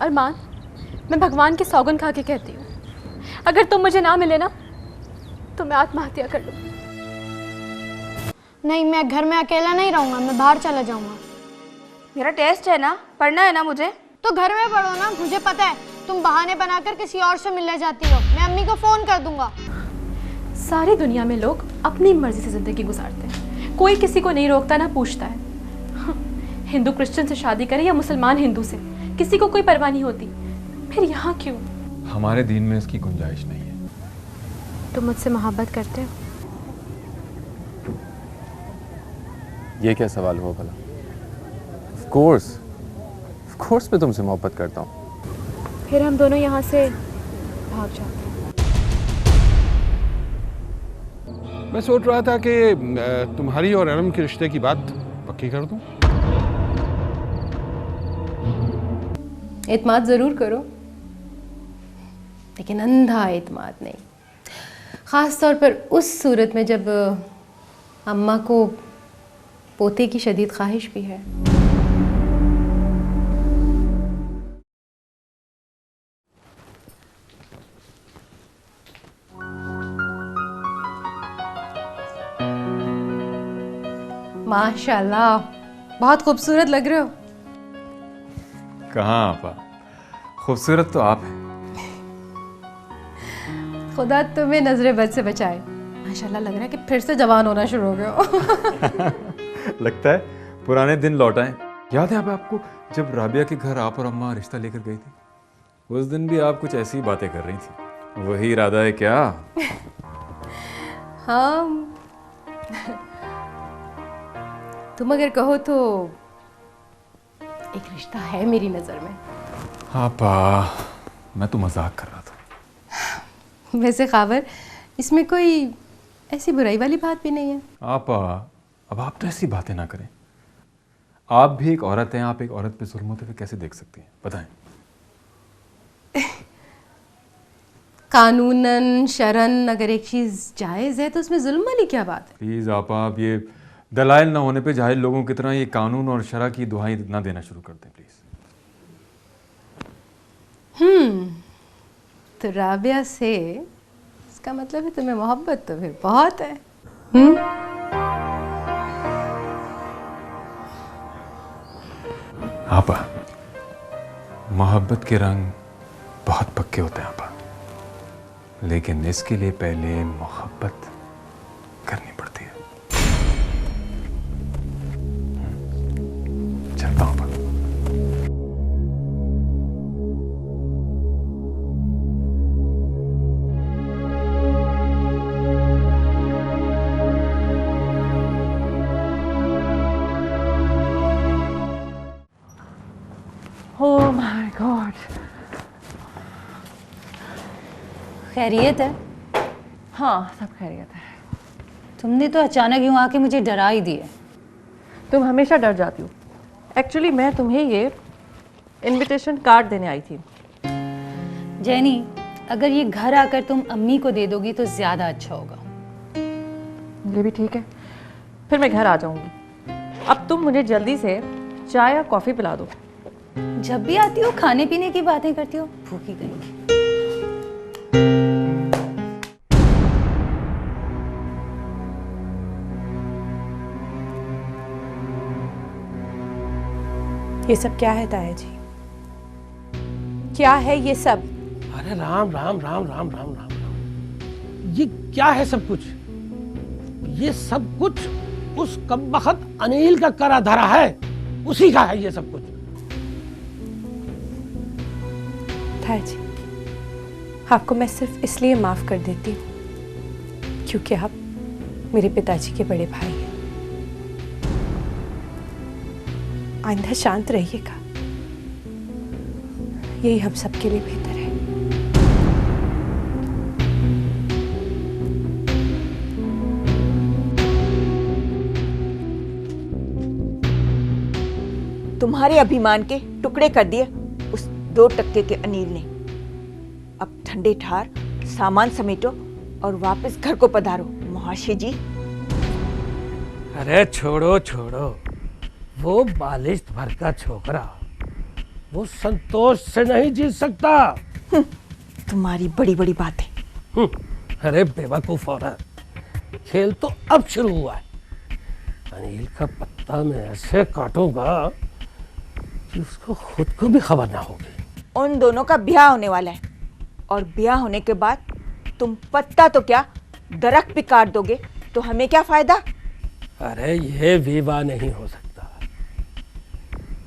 अरमान, मैं भगवान की सौगंध खा के कहती हूँ, अगर तुम मुझे ना मिले ना तो मैं आत्महत्या कर लूँ। नहीं, मैं घर में अकेला नहीं रहूँगा, मैं बाहर चला जाऊँगा। मेरा टेस्ट है ना, पढ़ना है ना मुझे। तो घर में पढ़ो ना, मुझे पता है तुम बहाने बनाकर किसी और से मिलने जाती हो। मैं अम्मी को फ़ोन कर दूँगा। सारी दुनिया में लोग अपनी मर्जी से ज़िंदगी गुजारते हैं, कोई किसी को नहीं रोकता ना पूछता है। हिंदू क्रिश्चियन से शादी करे या मुसलमान हिंदू से, किसी को कोई परवाह नहीं होती। फिर यहाँ क्यों? हमारे दीन में इसकी गुंजाइश नहीं है। तुम मुझसे मोहब्बत करते हो? ये क्या सवाल हुआ भला? ऑफ कोर्स मैं तुमसे मोहब्बत करता हूँ। फिर हम दोनों यहाँ से भाग जाते हैं। मैं सोच रहा था कि तुम्हारी और अनम के रिश्ते की बात पक्की कर दूं। एतमाद ज़रूर करो, लेकिन अंधा एतमाद नहीं। ख़ास तौर पर उस सूरत में जब अम्मा को पोते की शदीद ख्वाहिश भी है। माशाल्लाह, बहुत खूबसूरत लग रहे हो। कहाँ आपा, खूबसूरत तो आप हैं। खुदा तुम्हें नजरे बद से बचाए। माशाल्लाह, लग रहा है कि फिर से जवान होना शुरू हो गए हो। लगता है पुराने दिन लौट आए। याद है आपको जब राबिया के घर आप और अम्मा रिश्ता लेकर गई थी? उस दिन भी आप कुछ ऐसी बातें कर रही थी। वही इरादा है क्या? हाँ, तुम अगर कहो तो एक रिश्ता है मेरी नज़र में। आपा, मैं तो मजाक कर रहा था। वैसे खाबर, इसमें कोई ऐसी बुराई वाली बात भी नहीं है। आपा, अब आप तो ऐसी बातें ना करें। आप भी एक औरत हैं, आप एक औरत पे जुल्म होते हुए कैसे देख सकती हैं? बताएं। कानूनन शरन अगर एक चीज़ जायज़ है तो उसमें जुल्म वाली क्या बात है? प्लीज़ आपा, आप ये दलाइल ना होने पे जाहिल लोगों की तरह ये कानून और शरा की दुहाई ना देना शुरू कर दें प्लीज़। तो राबिया से इसका मतलब है तुम्हें मोहब्बत तो फिर बहुत है। आपा, मोहब्बत के रंग बहुत पक्के होते हैं आपा, लेकिन इसके लिए पहले मोहब्बत करनी पड़ती है। चलता हूँ आपा। Oh my God. खैरियत है? हाँ, सब खैरियत है। तुमने तो अचानक यूँ आके मुझे डरा ही दिया। तुम हमेशा डर जाती हो। एक्चुअली मैं तुम्हें ये इनविटेशन कार्ड देने आई थी। जैनी, अगर ये घर आकर तुम अम्मी को दे दोगी तो ज़्यादा अच्छा होगा। ये भी ठीक है, फिर मैं घर आ जाऊंगी। अब तुम मुझे जल्दी से चाय या कॉफ़ी पिला दो। जब भी आती हो खाने पीने की बातें करती हो, भूखी करेंगी। ये सब क्या है ताया जी? क्या है ये सब? अरे राम राम राम राम राम राम राम, ये क्या है सब कुछ? ये सब कुछ उस कमबख्त अनिल का करा धरा है, उसी का है ये सब कुछ। ताया जी, आपको मैं सिर्फ इसलिए माफ कर देती हूँ क्योंकि आप मेरे पिताजी के बड़े भाई हैं। आइंदा शांत रहिएगा, यही हम सबके लिए बेहतर है। तुम्हारे अभिमान के टुकड़े कर दिए उस 2 टक्के के अनिल ने। अब ठंडे ठार सामान समेटो और वापस घर को पधारो मुहाशी जी। अरे छोड़ो छोड़ो, वो बालिश भर का छोकरा वो संतोष से नहीं जीत सकता। तुम्हारी बड़ी बड़ी बातें। अरे बेवकूफ औरत, खेल तो अब शुरू हुआ है। अनिल का पत्ता मैं ऐसे काटूंगा कि उसको खुद को भी खबर ना होगी। उन दोनों का ब्याह होने वाला है और ब्याह होने के बाद तुम पत्ता तो क्या दरख्त भी काट दोगे तो हमें क्या फायदा? अरे ये विवाह नहीं हो सकता।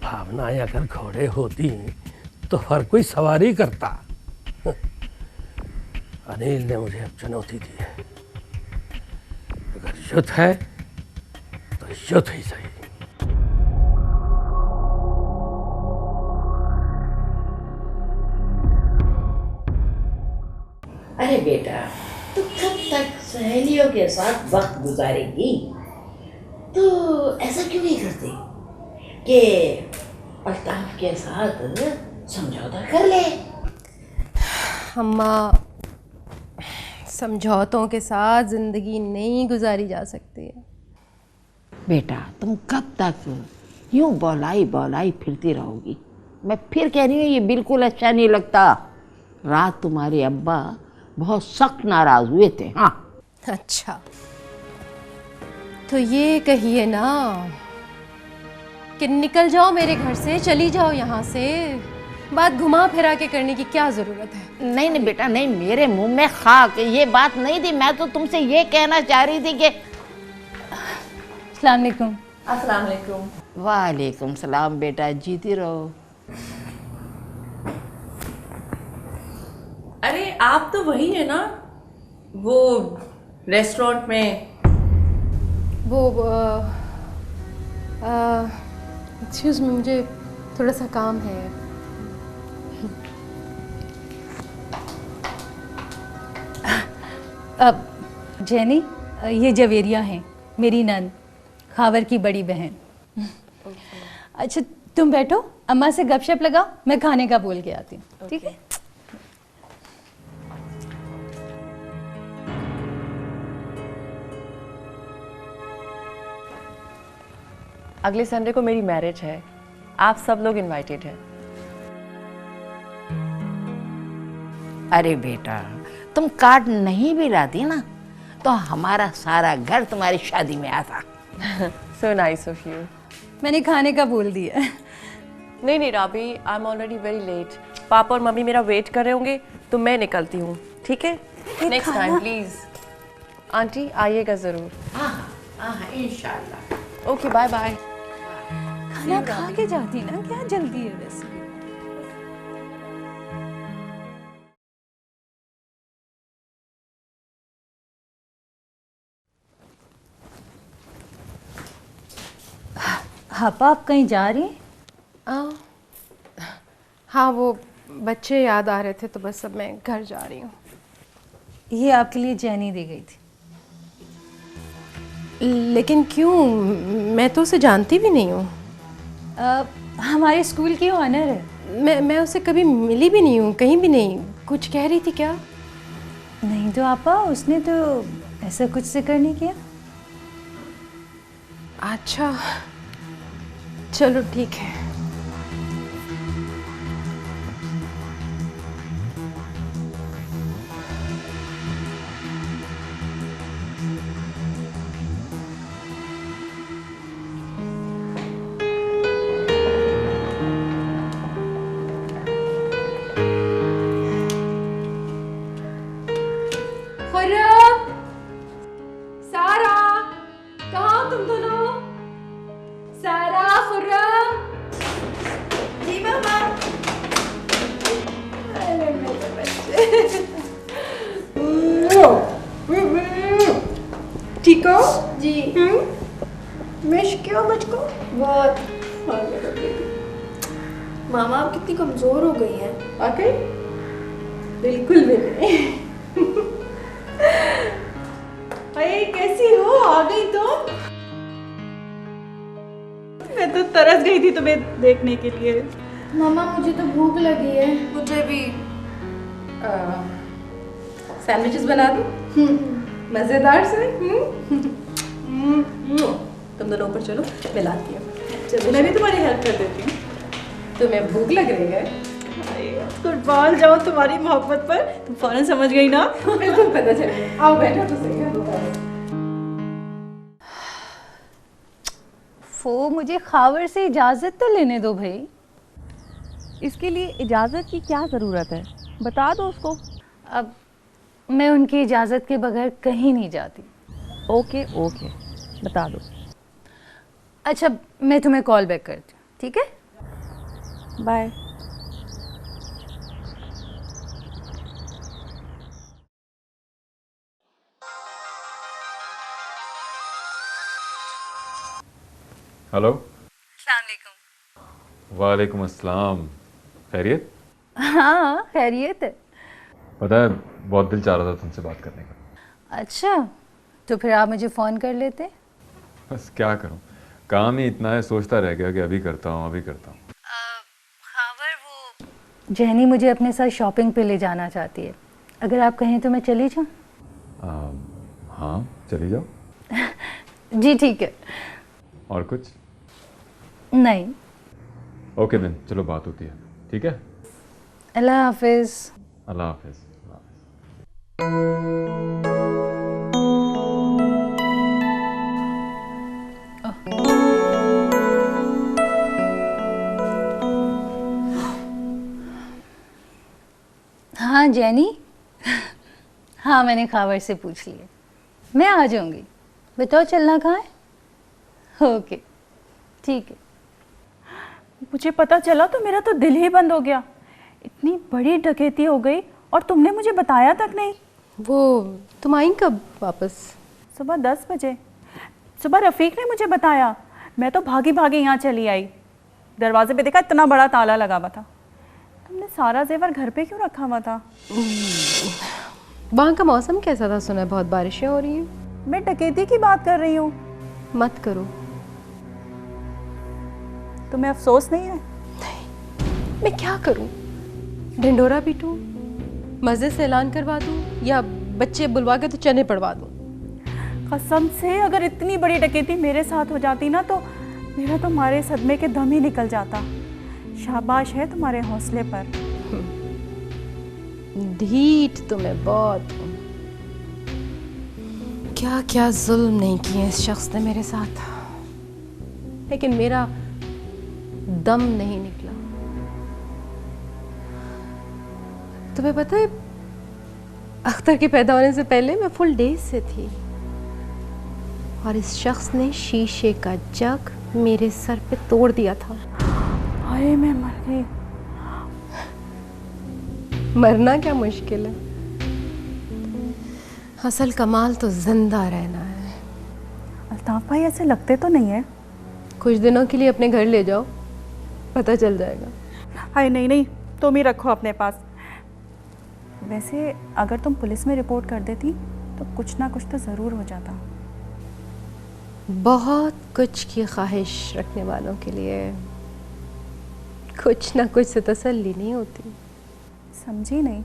भावनाएं अगर घोड़े होती तो हर कोई सवारी करता। अनिल ने मुझे अब चुनौती दी है। अगर युद्ध है तो युद्ध ही सही। अरे बेटा, तू कब तक सहेलियों के साथ वक्त गुजारेगी? तो ऐसा क्यों नहीं करती कि अल्ताफ के साथ समझौता कर ले? अम्मा, समझौतों के साथ ज़िंदगी नहीं गुजारी जा सकती है। बेटा, तुम कब तक यूं बौलाई बौलाई फिरती रहोगी? मैं फिर कह रही हूँ, ये बिल्कुल अच्छा नहीं लगता। रात तुम्हारे अब्बा बहुत सख्त नाराज हुए थे। हाँ, अच्छा, तो ये कहिए ना कि निकल जाओ मेरे घर से, चली जाओ यहाँ से। बात घुमा फिरा के करने की क्या ज़रूरत है? नहीं नहीं बेटा, नहीं, मेरे मुंह में खाक ये बात नहीं थी। मैं तो तुमसे ये कहना चाह रही थी कि अस्सलाम वालेकुम। अस्सलाम वालेकुम। वालेकुम सलाम बेटा, जीती रहो। अरे आप तो वही है ना, वो रेस्टोरेंट में? वो एक्सक्यूज़ मी, मुझे थोड़ा सा काम है। अब जैनी, ये जवेरिया हैं, मेरी नन, खावर की बड़ी बहन। अच्छा तुम बैठो, अम्मा से गपशप लगाओ, मैं खाने का बोल के आती हूँ। ठीक है? अगले संडे को मेरी मैरिज है, आप सब लोग इनवाइटेड हैं। अरे बेटा, तुम कार्ड नहीं भी लाती ना तो हमारा सारा घर तुम्हारी शादी में आता। So nice of you. मैंने खाने का बोल दिया। नहीं नहीं Rabi, I am already very late. Papa और मम्मी मेरा वेट कर रहे होंगे, तो मैं निकलती हूँ। ठीक है? Next time please. आंटी आइएगा जरूर। हाँ, इंशाल्लाह। Okay, bye bye. खाना खा के जाती ना, क्या जल्दी है वैसे? हापा, आप कहीं जा रही हैं? हाँ, वो बच्चे याद आ रहे थे तो बस अब मैं घर जा रही हूँ। ये आपके लिए जैनी दे गई थी। लेकिन क्यों? मैं तो उसे जानती भी नहीं हूँ। हमारे स्कूल की ऑनर है। मैं उसे कभी मिली भी नहीं हूँ, कहीं भी नहीं। कुछ कह रही थी क्या? नहीं तो आपा, उसने तो ऐसा कुछ जिक्र नहीं किया। अच्छा, चलो ठीक है। ठीक हो? जी। मिस क्यों मुझको? बहुत। मामा आप कितनी कमजोर हो गई हैं। ओके, बिल्कुल भी नहीं। अरे कैसी हो? आ गई तुम? मैं तो तरस गई थी तुम्हें देखने के लिए। मामा मुझे तो भूख लगी है। मुझे भी। सैंडविचेस बना दूं? मजेदार से? तुम दोनों ऊपर चलो, मैं लाती हूँ। चलो, मैं भी तुम्हारी हेल्प कर देती हूँ। तुम्हें भूख लग रही है? कुर्बान जाओ तुम्हारी मोहब्बत पर, तुम फौरन समझ गई ना। बिल्कुल पता चल गया। आओ बैठो तो सही है। वो मुझे खावर से इजाज़त तो लेने दो भाई। इसके लिए इजाज़त की क्या ज़रूरत है, बता दो उसको। अब मैं उनकी इजाज़त के बगैर कहीं नहीं जाती। ओके ओके, बता दो। अच्छा मैं तुम्हें कॉल बैक करती हूँ, ठीक है? बाय। हेलो। अस्सलाम वालेकुम। वालेकुम अस्सलाम। खैरियत? हाँ खैरियत है। पता है बहुत दिल चाह रहा था तुमसे बात करने का। अच्छा तो फिर आप मुझे फ़ोन कर लेते। बस क्या करूं, काम ही इतना है, सोचता रह गया कि अभी करता हूं अभी करता हूं। खावर वो जहनी मुझे अपने साथ शॉपिंग पे ले जाना चाहती है, अगर आप कहें तो मैं चली जाऊँ? हाँ चली जाओ। जी ठीक है। और कुछ? नहीं। ओके देन, चलो बात होती है, ठीक है? अल्लाह हाफिज़। अल्लाह हाफिज़। हाँ जैनी। हाँ मैंने खावर से पूछ लिया, मैं आ जाऊंगी। बताओ चलना कहाँ है? ओके ठीक है। मुझे पता चला तो मेरा तो दिल ही बंद हो गया। इतनी बड़ी डकैती हो गई और तुमने मुझे बताया तक नहीं। वो तुम आई कब वापस? सुबह 10 बजे। सुबह रफ़ीक ने मुझे बताया, मैं तो भागी भागी यहाँ चली आई। दरवाजे पे देखा इतना बड़ा ताला लगा हुआ था। तुमने सारा जेवर घर पे क्यों रखा हुआ था? वहाँ का मौसम कैसा था? सुना है बहुत बारिशें हो रही हैं। मैं डकैती की बात कर रही हूँ। मत करो। तुम्हें अफसोस नहीं है? नहीं। मैं क्या करूँ? ढिंडोरा पीटूं, मस्जिद से ऐलान करवा दूं, या बच्चे बुलवा के तो चने पड़वा दूं? कसम से अगर इतनी बड़ी डकैती मेरे साथ हो जाती ना तो मेरा तो मारे सदमे के दम ही निकल जाता। शाबाश है तुम्हारे हौसले पर। ढीठ तुम्हें बहुत। क्या क्या जुल्म नहीं किए इस शख्स ने मेरे साथ, लेकिन मेरा दम नहीं निकला। तुम्हें पता है अख्तर के पैदा होने से पहले मैं फुल डेज से थी, और इस शख्स ने शीशे का जग मेरे सर पे तोड़ दिया था। हाय मैं मर गई। मरना क्या मुश्किल है, असल कमाल तो जिंदा रहना है। अल्ताफ भाई ऐसे लगते तो नहीं है। कुछ दिनों के लिए अपने घर ले जाओ, पता चल जाएगा। हाय नहीं नहीं, तुम ही रखो अपने पास। वैसे अगर तुम पुलिस में रिपोर्ट कर देती तो कुछ ना कुछ तो ज़रूर हो जाता। बहुत कुछ की ख्वाहिश रखने वालों के लिए कुछ ना कुछ से तसल्ली नहीं होती। समझी नहीं?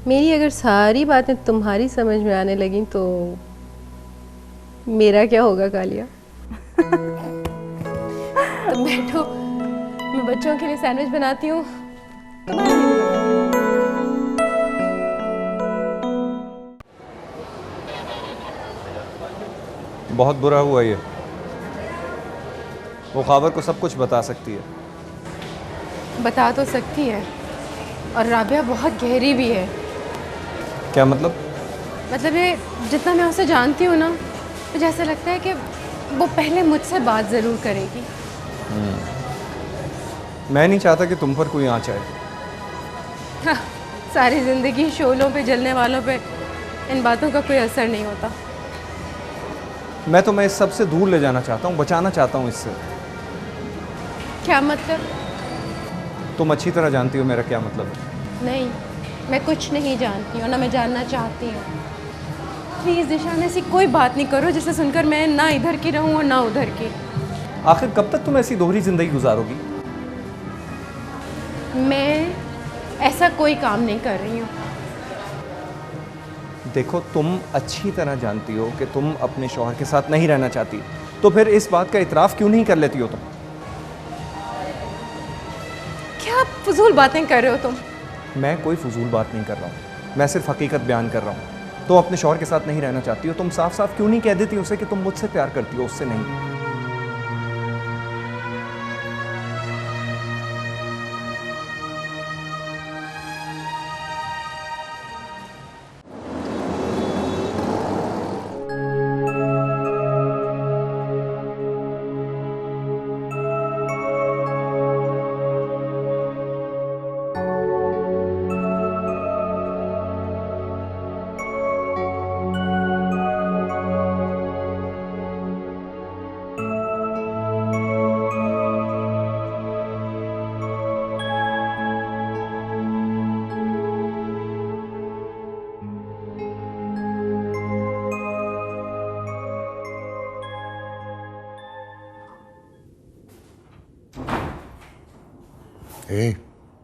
मेरी अगर सारी बातें तुम्हारी समझ में आने लगी तो मेरा क्या होगा कालिया? तुम बैठो, मैं बच्चों के लिए सैंडविच बनाती हूँ। तुम्हारे लिए बहुत बुरा हुआ ये। वो खावर को सब कुछ बता सकती है। बता तो सकती है, और राबिया बहुत गहरी भी है। क्या मतलब? मतलब ये जितना मैं उसे जानती हूँ ना, मुझे ऐसा लगता है कि वो पहले मुझसे बात ज़रूर करेगी। मैं नहीं चाहता कि तुम पर कोई आँच आए। हाँ, सारी ज़िंदगी शोलों पे जलने वालों पे इन बातों का कोई असर नहीं होता। मैं तुम्हें इस सब से दूर ले जाना चाहता हूँ, बचाना चाहता हूँ इससे। क्या मतलब? तुम अच्छी तरह जानती हो मेरा क्या मतलब है। नहीं, मैं कुछ नहीं जानती हूँ, ना मैं जानना चाहती हूँ। प्लीज़ दिशा में ऐसी कोई बात नहीं करो जिसे सुनकर मैं ना इधर की रहूँ और ना उधर की। आखिर कब तक तुम ऐसी दोहरी जिंदगी गुजारोगी? मैं ऐसा कोई काम नहीं कर रही हूँ। देखो, तुम अच्छी तरह जानती हो कि तुम अपने शौहर के साथ नहीं रहना चाहती, तो फिर इस बात का इतराफ़ क्यों नहीं कर लेती हो तुम? फजूल बातें कर रहे हो तुम। मैं कोई फजूल बात नहीं कर रहा हूँ, मैं सिर्फ हकीकत बयान कर रहा हूँ। तो अपने शौहर के साथ नहीं रहना चाहती हो, तुम साफ साफ क्यों नहीं कह देती उसे कि तुम मुझसे प्यार करती हो, उससे नहीं?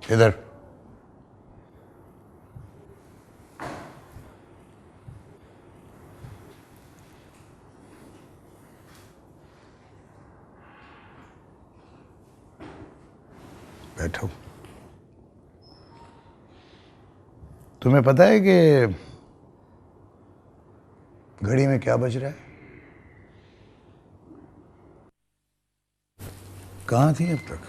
इधर बैठो। तुम्हें पता है कि घड़ी में क्या बज रहा है? कहाँ थी अब तक?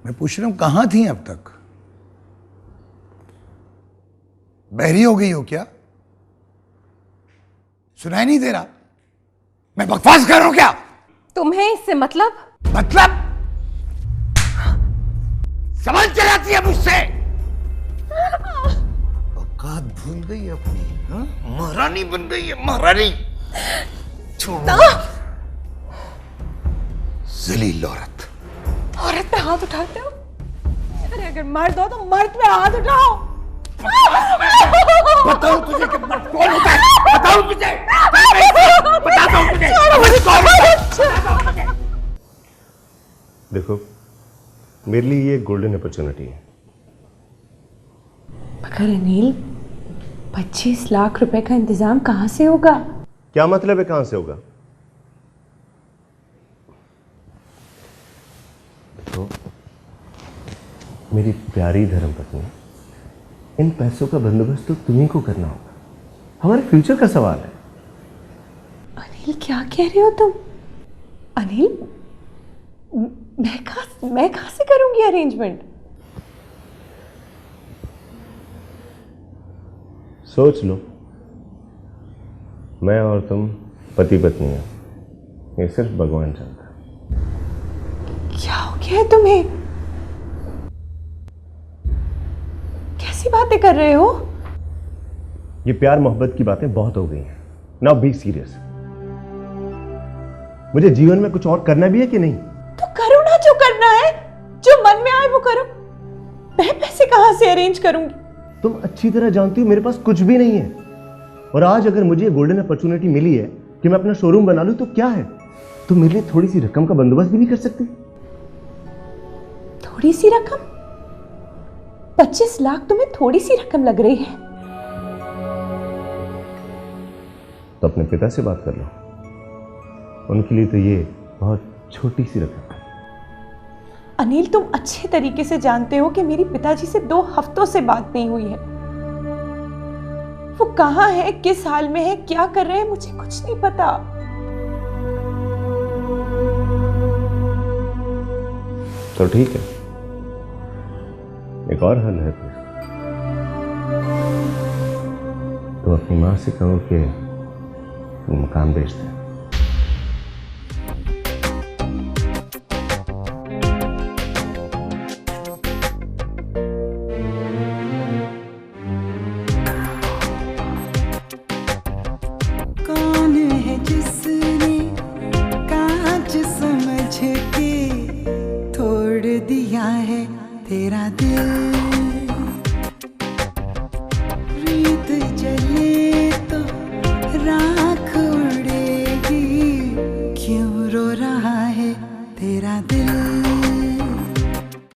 मैं पूछ रहा हूं कहां थी अब तक? बहरी हो गई हो क्या? सुनाई नहीं दे रहा? मैं बकवास कर रहा हूं क्या? तुम्हें इससे मतलब? मतलब समझ चलाती है मुझसे? औकात भूल गई अपनी, हाँ? महारानी बन गई है, महारानी। छोड़ो जलील औरत। औरत पे हाथ उठाते हो? अरे अगर मर्द हो तो मर्द पे हाथ उठाओ। बताओ तुझे कि मर्द कौन होता है? बताओ तुझे। बताता हूं तुझे। देखो, मेरे लिए ये गोल्डन अपॉर्चुनिटी है। मगर अनिल, 25 लाख रुपए का इंतजाम कहां से होगा? क्या मतलब है कहां से होगा? तो मेरी प्यारी धर्मपत्नी, इन पैसों का बंदोबस्त तो तुम्ही को करना होगा। हमारे फ्यूचर का सवाल है। अनिल, क्या कह रहे हो तुम? अनिल, मैं कहां से करूंगी अरेंजमेंट? सोच लो, मैं और तुम पति पत्नी हैं, ये सिर्फ भगवान जानता है। क्या हो गया है तुम्हें? कैसी बातें कर रहे हो? ये प्यार मोहब्बत की बातें बहुत हो गई हैं। Now be serious. मुझे जीवन में कुछ और करना भी है कि नहीं? तो करो ना, जो करना है, जो मन में आए वो करो। मैं पैसे कहां से अरेंज करूंगी? तुम अच्छी तरह जानती हो मेरे पास कुछ भी नहीं है। और आज अगर मुझे गोल्डन अपॉर्चुनिटी मिली है कि मैं अपना शोरूम बना लूं तो क्या है, तुम मेरे लिए थोड़ी सी रकम का बंदोबस्त भी नहीं कर सकती? थोड़ी सी रकम? 25 लाख तुम्हें थोड़ी सी रकम लग रही है? तो अपने पिता से बात कर लो, उनके लिए तो ये बहुत छोटी सी रकम है। अनिल, तुम अच्छे तरीके से जानते हो कि मेरी पिताजी से 2 हफ्तों से बात नहीं हुई है। वो कहां है, किस हाल में है, क्या कर रहे हैं, मुझे कुछ नहीं पता। तो ठीक है, एक और हल है। तो अपनी माँ से कहो कि वो मकान बेच दें। कौन है जिसने कांच समझ के तोड़ दिया है तेरा दिल?